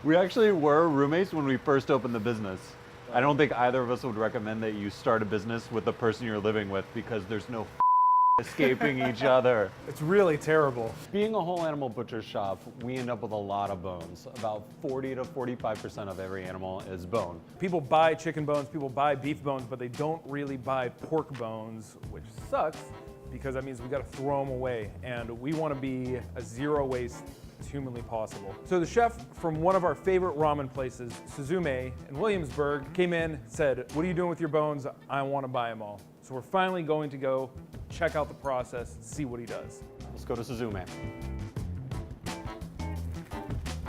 We actually were roommates when we first opened the business. I don't think either of us would recommend that you start a business with the person you're living with because there's no escaping each other. It's really terrible. Being a whole animal butcher shop, we end up with a lot of bones. About 40 to 45% of every animal is bone. People buy chicken bones, people buy beef bones, but they don't really buy pork bones, which sucks because that means we gotta throw them away. And we wanna be a zero waste as humanly possible. So the chef from one of our favorite ramen places, Suzume in Williamsburg, came in, said, "What are you doing with your bones? I wanna buy them all." So we're finally going to go check out the process, see what he does. Let's go to Suzume.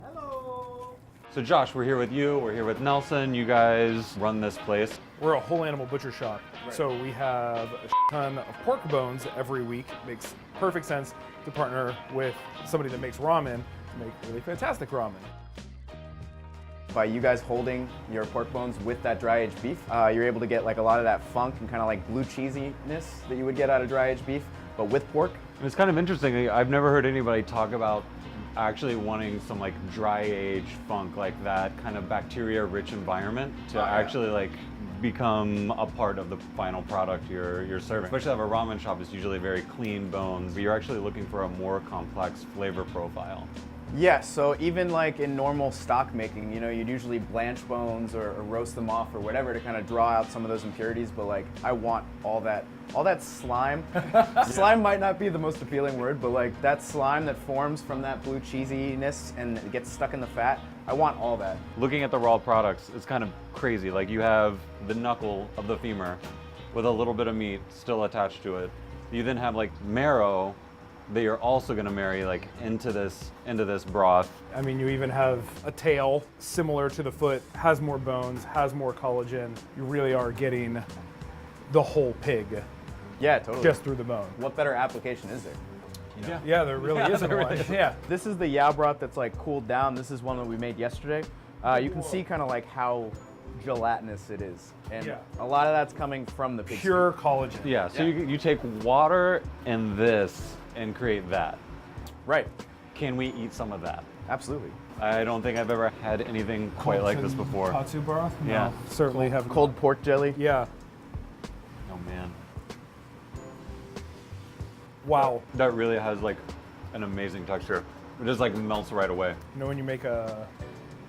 Hello. So Josh, we're here with you, we're here with Nelson. You guys run this place. We're a whole animal butcher shop. Right. So we have a ton of pork bones every week. Makes perfect sense to partner with somebody that makes ramen to make really fantastic ramen. By you guys holding your pork bones with that dry aged beef, you're able to get like a lot of that funk and kind of like blue cheesiness that you would get out of dry aged beef, but with pork. And it's kind of interesting. I've never heard anybody talk about actually wanting some like dry aged funk, like that kind of bacteria rich environment to actually like become a part of the final product you're serving. Especially at a ramen shop, it's usually very clean bones, but you're actually looking for a more complex flavor profile. Yeah, so even like in normal stock making, you know, you'd usually blanch bones or roast them off or whatever to kind of draw out some of those impurities, but like I want all that slime. Slime might not be the most appealing word, but like that slime that forms from that blue cheesiness and it gets stuck in the fat, I want all that. Looking at the raw products, it's kind of crazy. Like you have the knuckle of the femur with a little bit of meat still attached to it. You then have like marrow that you're also going to marry like into this broth. I mean, you even have a tail similar to the foot, has more bones, has more collagen. You really are getting the whole pig. Yeah, totally. Just through the bone. What better application is there? You know? Yeah, there really isn't there one. really is. Yeah. This is the yao broth that's like cooled down. This is one that we made yesterday. You can see kind of like how gelatinous it is. And a lot of that's coming from the pig's Pure feet. collagen. Yeah, so you take water and this and create that. Right. Can we eat some of that? Absolutely. I don't think I've ever had anything quite like this before. Katsu broth? No, Yeah. certainly have Cold pork jelly. Yeah. Oh man. Wow. That really has like an amazing texture. It just like melts right away. You know when you make a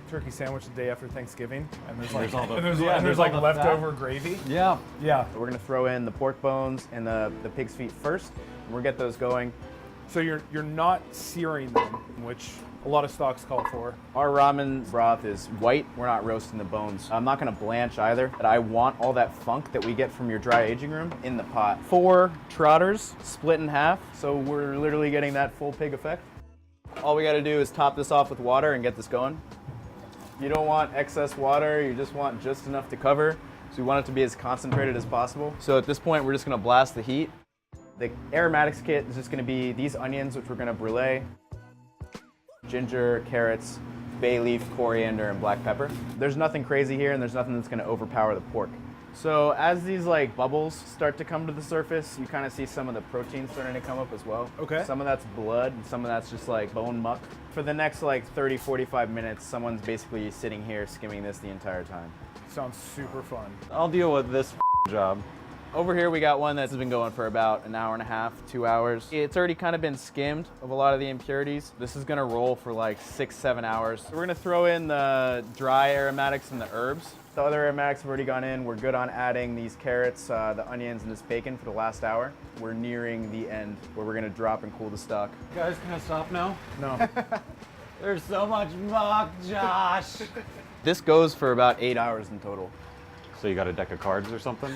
turkey sandwich the day after Thanksgiving and there's like, There's all the- and yeah, there's there's like all the fat. leftover gravy? Yeah. Yeah. We're gonna throw in the pork bones and the pig's feet first, and we'll get those going. So you're not searing them, which a lot of stocks call for. Our ramen broth is white. We're not roasting the bones. I'm not gonna blanch either, but I want all that funk that we get from your dry aging room in the pot. 4 trotters split in half, so we're literally getting that full pig effect. All we gotta do is top this off with water and get this going. You don't want excess water, you just want just enough to cover. So we want it to be as concentrated as possible. So at this point, we're just gonna blast the heat. The aromatics kit is just gonna be these onions, which we're gonna brulee, ginger, carrots, bay leaf, coriander, and black pepper. There's nothing crazy here, and there's nothing that's gonna overpower the pork. So as these like bubbles start to come to the surface, you kind of see some of the protein starting to come up as well. Okay. Some of that's blood, and some of that's just like bone muck. For the next like 30, 45 minutes, someone's basically sitting here skimming this the entire time. Sounds super fun. I'll deal with this job. Over here we got one that's been going for about an hour and a half, 2 hours. It's already kind of been skimmed of a lot of the impurities. This is gonna roll for like 6, 7 hours. We're gonna throw in the dry aromatics and the herbs. The other aromatics have already gone in. We're good on adding these carrots, the onions, and this bacon for the last hour. We're nearing the end where we're gonna drop and cool the stock. Guys, can I stop now? No. There's so much muck, Josh. This goes for about 8 hours in total. So you got a deck of cards or something?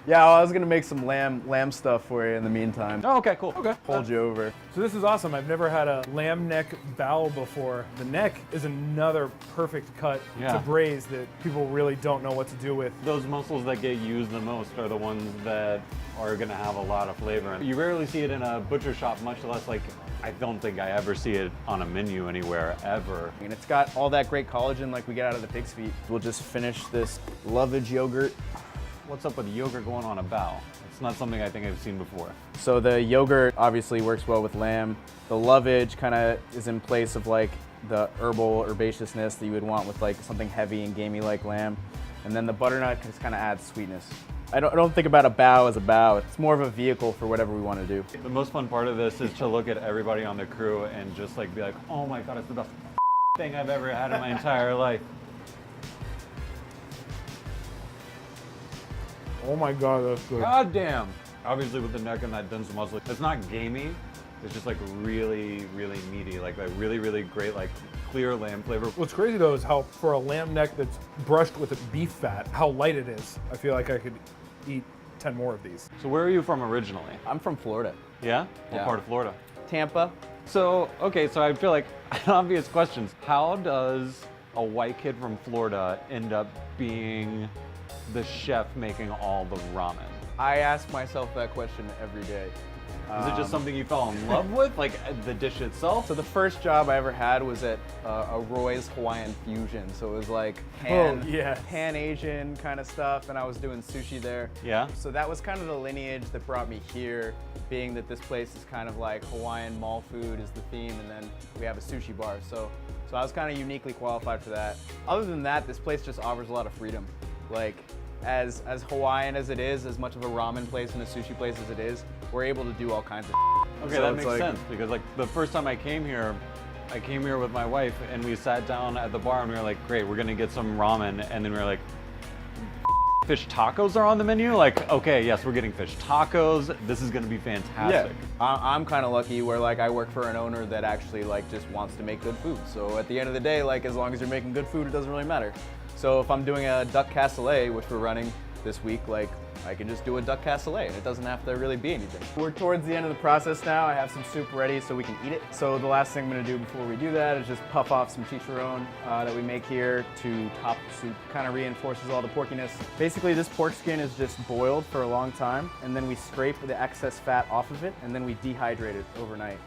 Yeah, well, I was gonna make some lamb stuff for you in the meantime. Oh, okay, cool. Okay. Hold you over. So this is awesome. I've never had a lamb neck bow before. The neck is another perfect cut Yeah. to braise that people really don't know what to do with. Those muscles that get used the most are the ones that are gonna have a lot of flavor. You rarely see it in a butcher shop, much less like, I don't think I ever see it on a menu anywhere, ever. And it's got all that great collagen like we get out of the pig's feet. We'll just finish this lovage yogurt. What's up with yogurt going on a bow? It's not something I think I've seen before. So the yogurt obviously works well with lamb. The lovage kind of is in place of like the herbal herbaceousness that you would want with like something heavy and gamey like lamb. And then the butternut just kind of adds sweetness. I don't think about a bao as a bao. It's more of a vehicle for whatever we want to do. The most fun part of this is to look at everybody on the crew and just like be like, oh my God, it's the best thing I've ever had in my entire life. Oh my God, that's good. God damn. Obviously with the neck and that dense muscle, it's not gamey. It's just like really, really meaty, like a really, really great, like clear lamb flavor. What's crazy though is how for a lamb neck that's brushed with beef fat, how light it is. I feel like I could eat 10 more of these. So where are you from originally? I'm from Florida. Yeah? What Yeah. part of Florida? Tampa. So, okay, so I feel like obvious questions. How does a white kid from Florida end up being the chef making all the ramen? I ask myself that question every day. Is it just something you fell in love with, like the dish itself? So the first job I ever had was at a Roy's Hawaiian Fusion. So it was like pan Asian kind of stuff, and I was doing sushi there. Yeah. So that was kind of the lineage that brought me here, being that this place is kind of like Hawaiian mall food is the theme, and then we have a sushi bar. So I was kind of uniquely qualified for that. Other than that, this place just offers a lot of freedom. Like, as Hawaiian as it is, as much of a ramen place and a sushi place as it is, we're able to do all kinds of Okay, So that it's makes like- sense because like the first time I came here with my wife and we sat down at the bar and we were like, great, we're gonna get some ramen, and then we were like, fish tacos are on the menu? Like, okay, yes, we're getting fish tacos. This is gonna be fantastic. I'm kind of lucky where like I work for an owner that actually like just wants to make good food. So at the end of the day, like as long as you're making good food, it doesn't really matter. So if I'm doing a duck cassoulet, which we're running this week, like I can just do a duck cassoulet and it doesn't have to really be anything. We're towards the end of the process now. I have some soup ready so we can eat it. So the last thing I'm gonna do before we do that is just puff off some chicharron that we make here to top the soup. Kind of reinforces all the porkiness. Basically this pork skin is just boiled for a long time, and then we scrape the excess fat off of it, and then we dehydrate it overnight.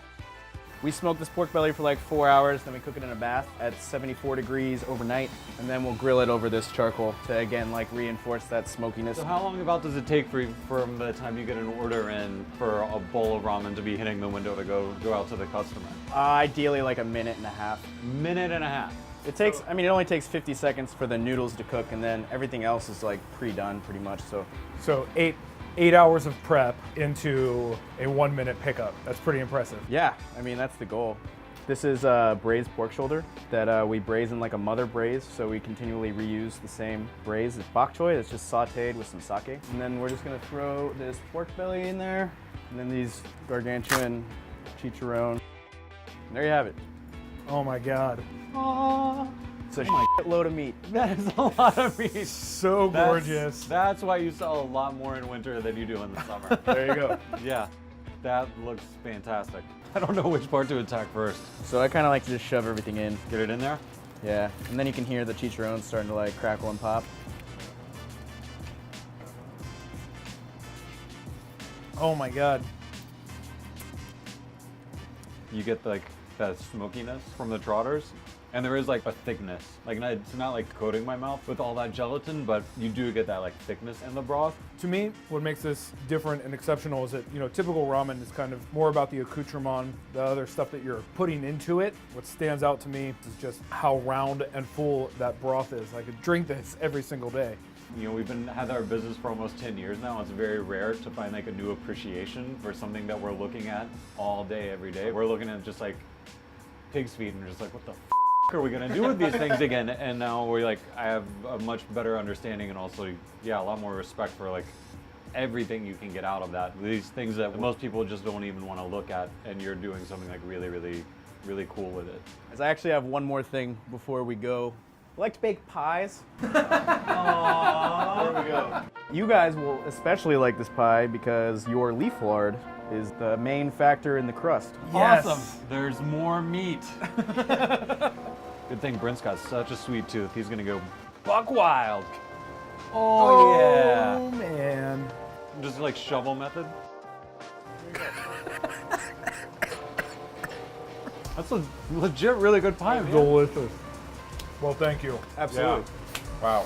We smoke this pork belly for like 4 hours, then we cook it in a bath at 74 degrees overnight, and then we'll grill it over this charcoal to again like reinforce that smokiness. So how long about does it take from the time you get an order in for a bowl of ramen to be hitting the window to go out to the customer? Ideally like a minute and a half. Minute and a half. It takes, I mean, it only takes 50 seconds for the noodles to cook, and then everything else is like pre-done pretty much. So eight hours of prep into a 1 minute pickup. That's pretty impressive. Yeah, I mean, that's the goal. This is braised pork shoulder that we braise in like a mother braise, so we continually reuse the same braise as bok choy that's just sauteed with some sake. And then we're just gonna throw this pork belly in there, and then these gargantuan chicharron. And there you have it. Oh my God. It's a shitload of meat. That is a lot of meat. So gorgeous. That's why you sell a lot more in winter than you do in the summer. There you go. Yeah, that looks fantastic. I don't know which part to attack first. So I kind of like to just shove everything in. Get it in there? Yeah, and then you can hear the chicharron starting to like crackle and pop. Oh my God. You get like that smokiness from the trotters, and there is like a thickness. Like it's not like coating my mouth with all that gelatin, but you do get that like thickness in the broth. To me, what makes this different and exceptional is that, you know, typical ramen is kind of more about the accoutrement, the other stuff that you're putting into it. What stands out to me is just how round and full that broth is. I could drink this every single day. You know, we've had our business for almost 10 years now. It's very rare to find like a new appreciation for something that we're looking at all day, every day. We're looking at just like pig's feet and we're just like, what the are we gonna do with these things again? And now we're like, I have a much better understanding and also, yeah, a lot more respect for like everything you can get out of that. These things that most people just don't even want to look at, and you're doing something like really, really, really cool with it. As I actually have one more thing before we go. I like to bake pies. There we go. You guys will especially like this pie because your leaf lard is the main factor in the crust. Yes. Awesome. There's more meat. Good thing Brent's got such a sweet tooth. He's gonna go buck wild. Oh yeah. Oh man. Just like shovel method. That's a legit really good pie, man. Delicious. Well, thank you. Absolutely. Yeah. Wow.